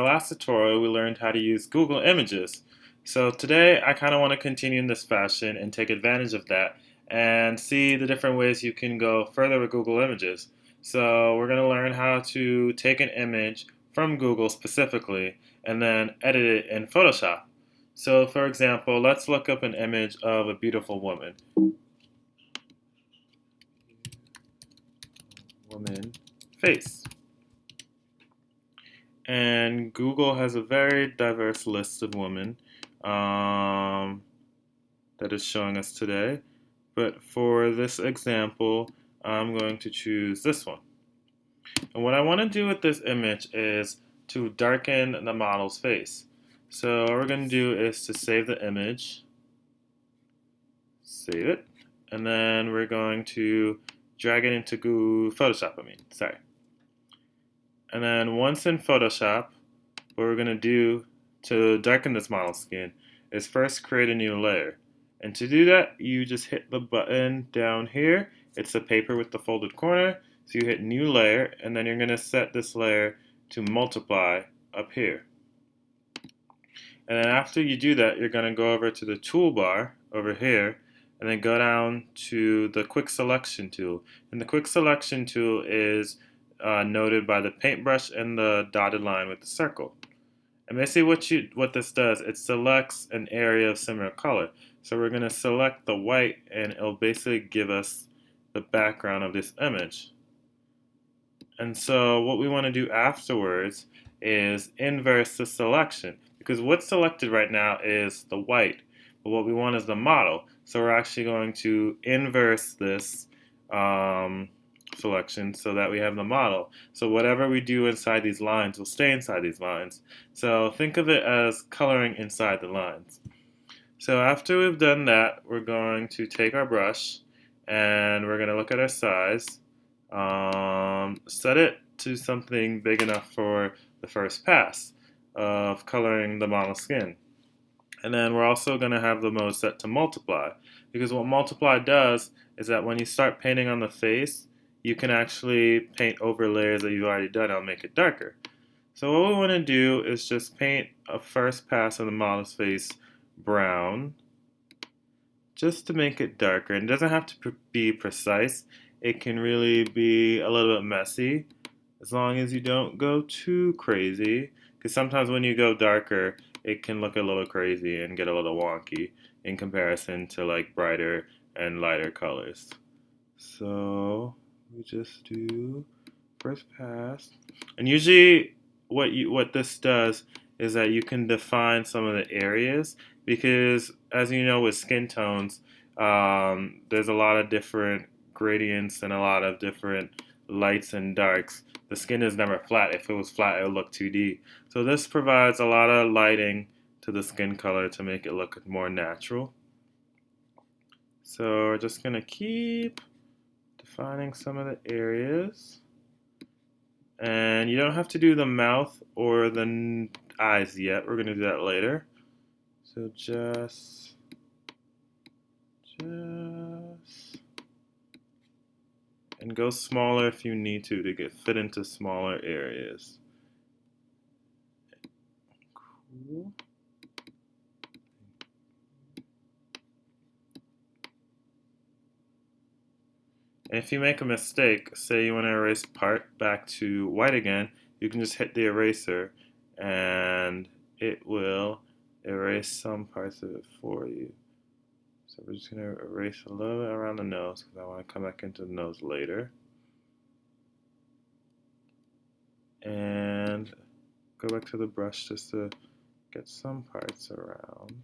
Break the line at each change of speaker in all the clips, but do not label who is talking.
last tutorial, we learned how to use Google Images. So today, I kind of want to continue in this fashion and take advantage of that and see the different ways you can go further with Google Images. So we're going to learn how to take an image from Google specifically and then edit it in Photoshop. So for example, let's look up an image of a beautiful woman. Woman face. And Google has a very diverse list of women that is showing us today. But for this example, I'm going to choose this one. And what I want to do with this image is to darken the model's face. So what we're going to do is to save the image, save it, and then we're going to drag it into Photoshop, And then once in Photoshop, what we're going to do to darken this model skin is first create a new layer. And to do that, you just hit the button down here. It's the paper with the folded corner. So you hit new layer, and then you're going to set this layer to multiply up here. And then after you do that, you're going to go over to the toolbar over here, and then go down to the quick selection tool. And the quick selection tool is noted by the paintbrush and the dotted line with the circle. And basically what this does, it selects an area of similar color. So we're going to select the white, and it'll basically give us the background of this image. And so what we want to do afterwards is inverse the selection, because what's selected right now is the white, but what we want is the model. So we're actually going to inverse this selection so that we have the model. So whatever we do inside these lines will stay inside these lines. So think of it as coloring inside the lines. So after we've done that, we're going to take our brush and we're going to look at our size, set it to something big enough for the first pass of coloring the model skin. And then we're also going to have the mode set to multiply, because what multiply does is that when you start painting on the face, you can actually paint over layers that you've already done and make it darker. So what we want to do is just paint a first pass of the model's face brown, just to make it darker. And it doesn't have to be precise. It can really be a little bit messy, as long as you don't go too crazy. Because sometimes when you go darker, it can look a little crazy and get a little wonky in comparison to like brighter and lighter colors. So we just do first pass. And usually what this does is that you can define some of the areas, because as you know with skin tones, there's a lot of different gradients and a lot of different lights and darks. The skin is never flat. If it was flat, it would look 2D. So this provides a lot of lighting to the skin color to make it look more natural. So we're just going to keep defining some of the areas. And you don't have to do the mouth or the eyes yet. We're going to do that later. So just and go smaller if you need to get fit into smaller areas. Cool. And if you make a mistake, say you want to erase part back to white again, you can just hit the eraser and it will erase some parts of it for you. So we're just going to erase a little bit around the nose, because I want to come back into the nose later. And go back to the brush just to get some parts around.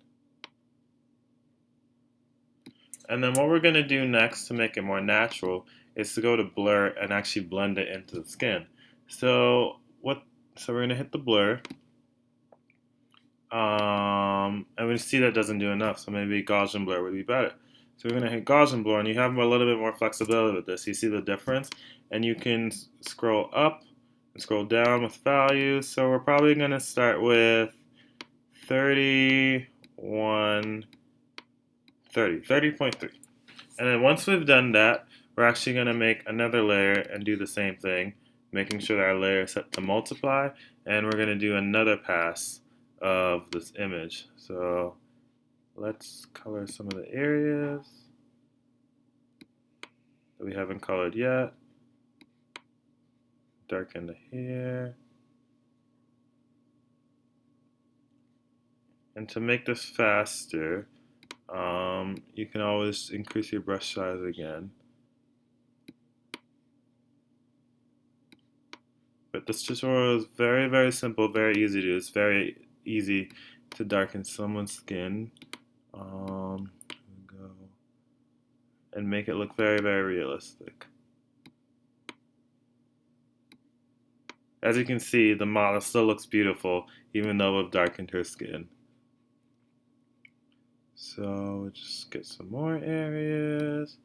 And then what we're going to do next to make it more natural is to go to blur and actually blend it into the skin. So we're going to hit the blur. And we see that doesn't do enough, so maybe Gaussian blur would be better. So we're going to hit Gaussian blur, and you have a little bit more flexibility with this. You see the difference? And you can scroll up and scroll down with values. So we're probably going to start with 30.3. And then once we've done that, we're actually going to make another layer and do the same thing. making sure that our layer is set to multiply, and we're going to do another pass of this image. So let's color some of the areas that we haven't colored yet. Darken the hair. And to make this faster, you can always increase your brush size again. But this tutorial is very, very simple, very easy to do. It's very easy to darken someone's skin. Go and make it look very, very realistic. As you can see, the model still looks beautiful, even though we've darkened her skin. So we'll just get some more areas.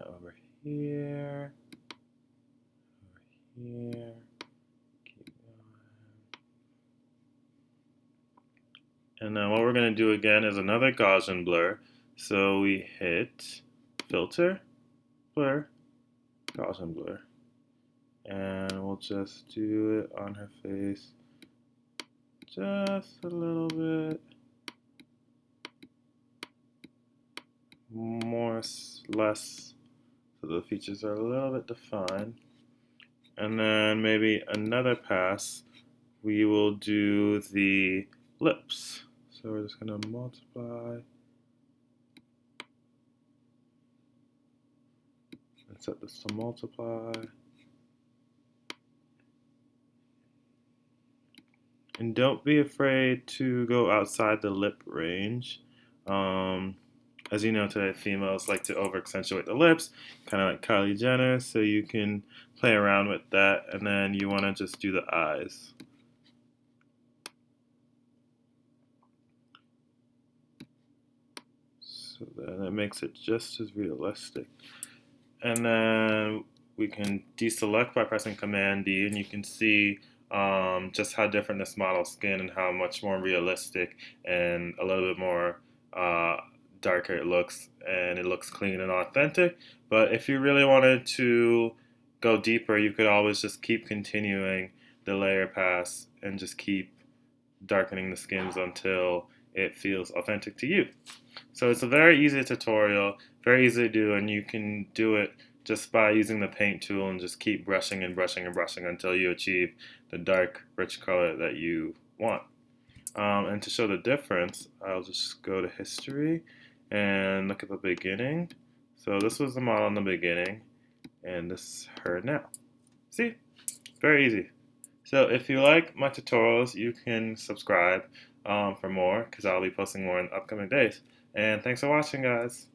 Over here. Over here. Keep going. And then what we're going to do again is another Gaussian blur. So we hit Filter, Blur, Gaussian blur. And we'll just do it on her face just a little bit more, less, so the features are a little bit defined. And then maybe another pass, we will do the lips. So we're just going to multiply and set this to multiply. And don't be afraid to go outside the lip range. As you know, today females like to over accentuate the lips, kind of like Kylie Jenner, so you can play around with that, and then you want to just do the eyes. So then it makes it just as realistic. And then we can deselect by pressing Command D, and you can see just how different this model's skin and how much more realistic and a little bit more darker it looks, and it looks clean and authentic. But if you really wanted to go deeper, you could always just keep continuing the layer pass and just keep darkening the skins until it feels authentic to you. So it's a very easy tutorial, very easy to do, and you can do it just by using the paint tool and just keep brushing and brushing and brushing until you achieve the dark, rich color that you want. And to show the difference, I'll just go to history and look at the beginning. So this was the model in the beginning, and this is her now. See? Very easy. So if you like my tutorials, you can subscribe for more, because I'll be posting more in upcoming days. And thanks for watching, guys.